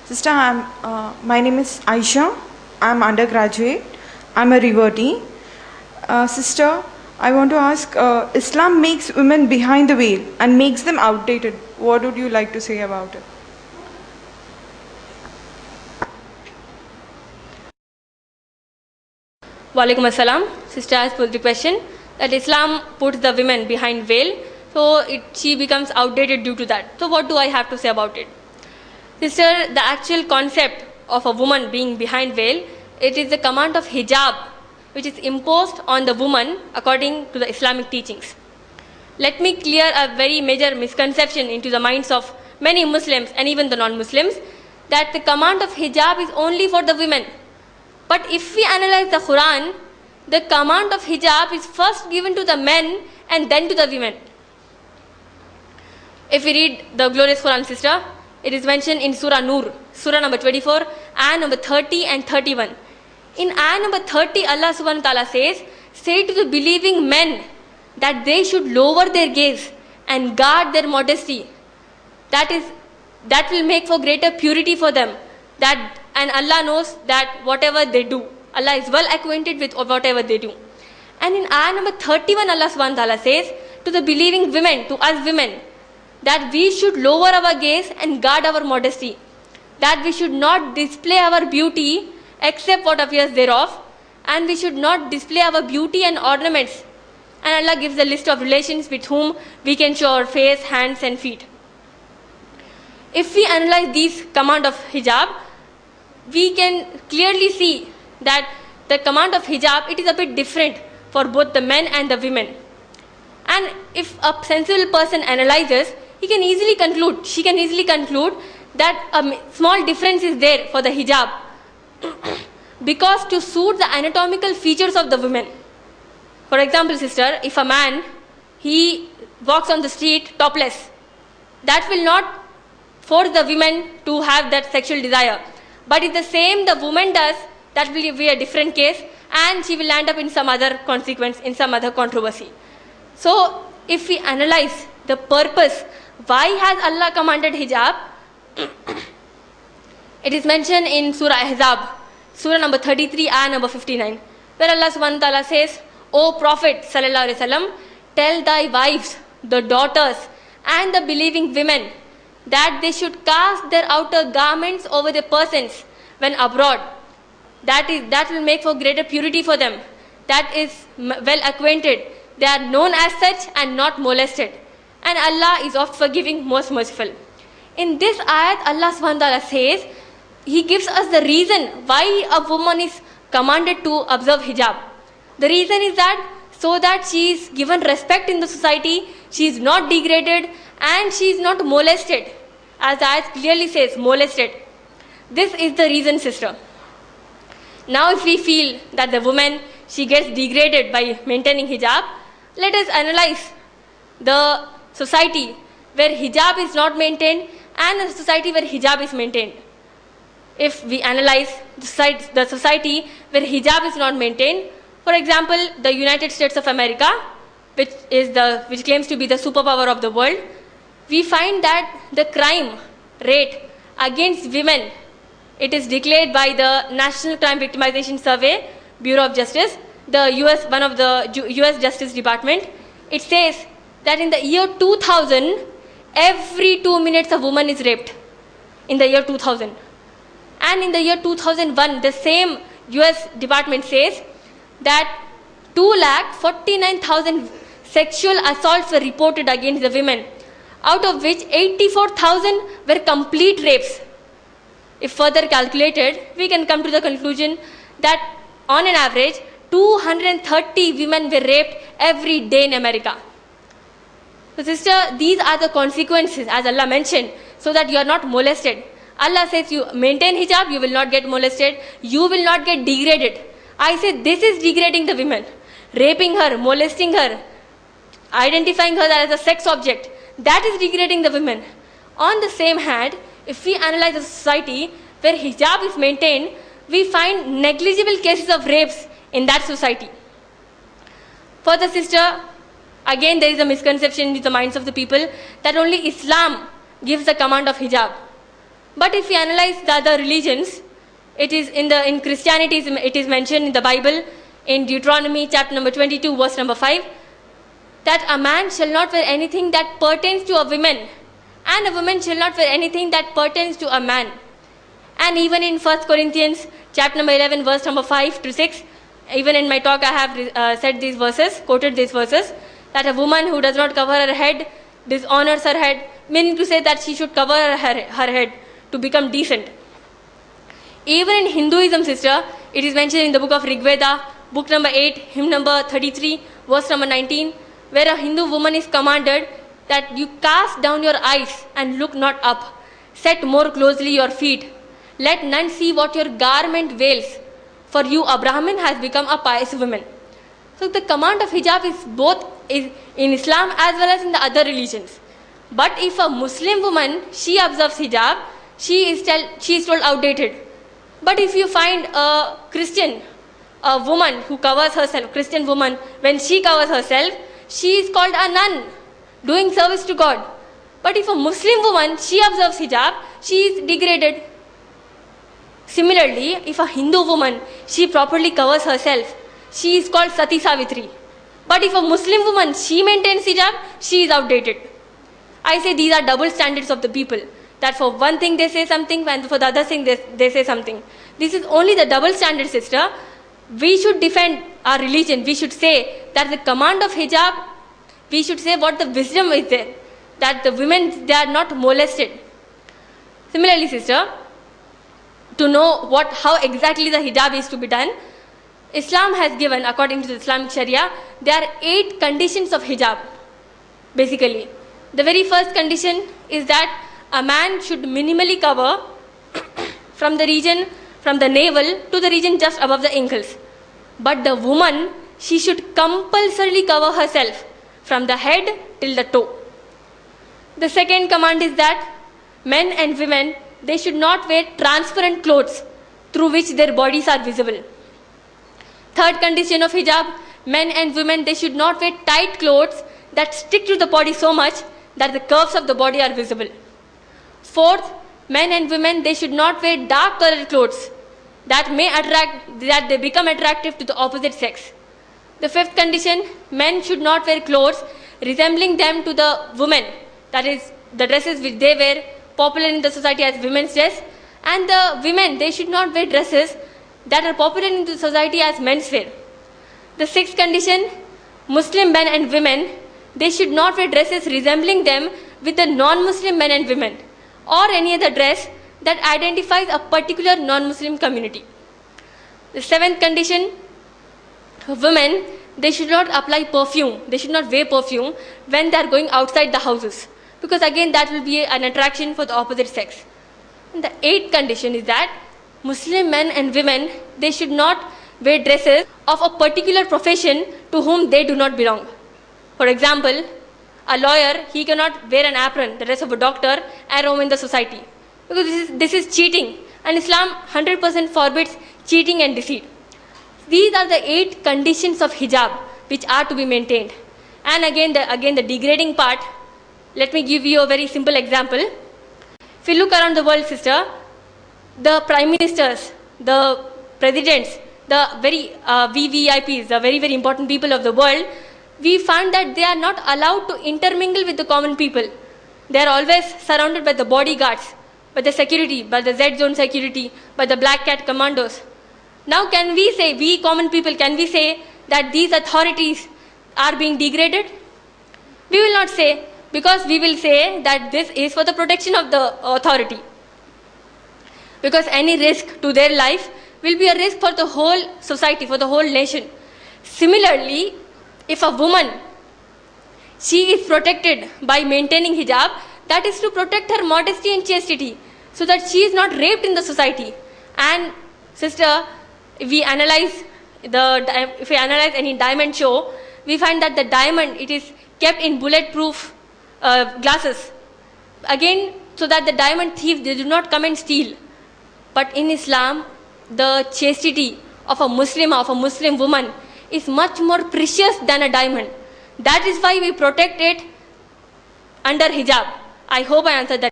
Sister, my name is Aisha. I'm undergraduate. I'm a revotee. Sister, I want to ask, Islam makes women behind the veil and makes them outdated. What would you like to say about it? Walaikum assalam. Sister has put the question that Islam puts the women behind veil, so she becomes outdated due to that. So what do I have to say about it? Sister, the actual concept of a woman being behind veil, it is the command of hijab, which is imposed on the woman according to the Islamic teachings. Let me clear a very major misconception into the minds of many Muslims and even the non-Muslims, that the command of hijab is only for the women. But if we analyze the Quran, the command of hijab is first given to the men and then to the women. If we read the glorious Quran, sister, it is mentioned in Surah Nur, Surah number 24, ayah number 30 and 31. In ayah number 30, Allah subhanahu wa ta'ala says, say to the believing men that they should lower their gaze and guard their modesty. That will make for greater purity for them. And Allah knows that whatever they do, Allah is well acquainted with whatever they do. And in ayah number 31, Allah subhanahu wa ta'ala says to the believing women, to us women, that we should lower our gaze and guard our modesty. That we should not display our beauty except what appears thereof. And we should not display our beauty and ornaments. And Allah gives a list of relations with whom we can show our face, hands and feet. If we analyze these command of hijab, we can clearly see that the command of hijab, it is a bit different for both the men and the women. And if a sensible person analyzes, she can easily conclude that a small difference is there for the hijab because to suit the anatomical features of the women. For example, sister, if a man, he walks on the street topless, that will not force the women to have that sexual desire. But if the same the woman does, that will be a different case and she will land up in some other consequence, in some other controversy. So, if we analyze the purpose, why has Allah commanded hijab? It is mentioned in Surah Ahzab, Surah number 33, ayah number 59, where Allah subhanahu wa ta'ala says, O Prophet sallallahu alaihi wasallam, tell thy wives, the daughters and the believing women that they should cast their outer garments over their persons when abroad. That will make for greater purity for them. That is well acquainted. They are known as such and not molested. And Allah is oft forgiving, most merciful. In this ayat, Allah subhanahu wa ta'ala says, He gives us the reason why a woman is commanded to observe hijab. The reason is that so that she is given respect in the society, she is not degraded and she is not molested. As the ayat clearly says, molested. This is the reason, sister. Now if we feel that the woman, she gets degraded by maintaining hijab, let us analyze the society where hijab is not maintained and the society where hijab is maintained. If we analyze the society where hijab is not maintained, for example, the United States of America, which claims to be the superpower of the world, we find that the crime rate against women, it is declared by the National Crime Victimization Survey, Bureau of Justice, one of the US Justice Department. It says that in the year 2000, every 2 minutes a woman is raped. In the year 2000. And in the year 2001, the same US department says that 2,49,000 sexual assaults were reported against the women, out of which 84,000 were complete rapes. If further calculated, we can come to the conclusion that on an average, 230 women were raped every day in America. So sister, these are the consequences, as Allah mentioned, so that you are not molested. Allah says you maintain hijab, you will not get molested, you will not get degraded. I say this is degrading the women, raping her, molesting her, identifying her as a sex object. That is degrading the women. On the same hand, if we analyze a society where hijab is maintained, we find negligible cases of rapes in that society. Further, sister, again there is a misconception in the minds of the people that only Islam gives the command of hijab. But if we analyze the other religions, it is in Christianity, it is mentioned in the Bible, in Deuteronomy chapter number 22, verse number 5, that a man shall not wear anything that pertains to a woman, and a woman shall not wear anything that pertains to a man. And even in 1 Corinthians chapter number 11, verse number 5 to 6, even in my talk I have said these verses, quoted these verses, that a woman who does not cover her head dishonors her head, meaning to say that she should cover her head to become decent. Even in Hinduism, sister, it is mentioned in the book of Rig Veda, book number 8, hymn number 33, verse number 19, where a Hindu woman is commanded that you cast down your eyes and look not up, set more closely your feet, let none see what your garment veils, for you, a Brahmin, has become a pious woman. So the command of hijab is both in Islam as well as in the other religions. But if a Muslim woman, she observes hijab, she is told outdated. But if you find a Christian, a woman who covers herself, Christian woman, when she covers herself, she is called a nun, doing service to God. But if a Muslim woman, she observes hijab, she is degraded. Similarly, if a Hindu woman, she properly covers herself, she is called Sati Savitri. But if a Muslim woman, she maintains hijab, she is outdated. I say these are double standards of the people. That for one thing they say something, and for the other thing they say something. This is only the double standard, sister. We should defend our religion. We should say that the command of hijab, we should say what the wisdom is there, that the women, they are not molested. Similarly, sister, to know how exactly the hijab is to be done, Islam has given, according to the Islamic Sharia, there are 8 conditions of hijab, basically. The very first condition is that a man should minimally cover from the navel to the region just above the ankles. But the woman, she should compulsorily cover herself from the head till the toe. The second command is that men and women, they should not wear transparent clothes through which their bodies are visible. Third condition of hijab, men and women, they should not wear tight clothes that stick to the body so much that the curves of the body are visible. Fourth, men and women, they should not wear dark colored clothes that they become attractive to the opposite sex. The fifth condition, men should not wear clothes resembling them to the women, that is, the dresses which they wear, popular in the society as women's dress, and the women, they should not wear dresses that are popular in the society as men's wear. The sixth condition, Muslim men and women, they should not wear dresses resembling them with the non-Muslim men and women, or any other dress that identifies a particular non-Muslim community. The seventh condition, women, they should not apply perfume, they should not wear perfume when they are going outside the houses, because again that will be an attraction for the opposite sex. And the eighth condition is that Muslim men and women, they should not wear dresses of a particular profession to whom they do not belong. For example, a lawyer, he cannot wear an apron, the dress of a doctor, and roam in the society, because this is cheating, and Islam 100% forbids cheating and deceit. These are the 8 conditions of hijab which are to be maintained. And again the degrading part, let me give you a very simple example. If you look around the world, sister, the prime ministers, the presidents, the very VVIPs, the very, very important people of the world, we find that they are not allowed to intermingle with the common people. They are always surrounded by the bodyguards, by the security, by the Z zone security, by the black cat commandos. Now can we say, we common people, can we say that these authorities are being degraded? We will not say, because we will say that this is for the protection of the authority. Because any risk to their life will be a risk for the whole society, for the whole nation. Similarly, if a woman, she is protected by maintaining hijab, that is to protect her modesty and chastity, so that she is not raped in the society. And sister, if we analyze any diamond show, we find that the diamond, it is kept in bulletproof glasses. Again, so that the diamond thieves, they do not come and steal. But in Islam, the chastity of a Muslim woman is much more precious than a diamond. That is why we protect it under hijab. I hope I answered that.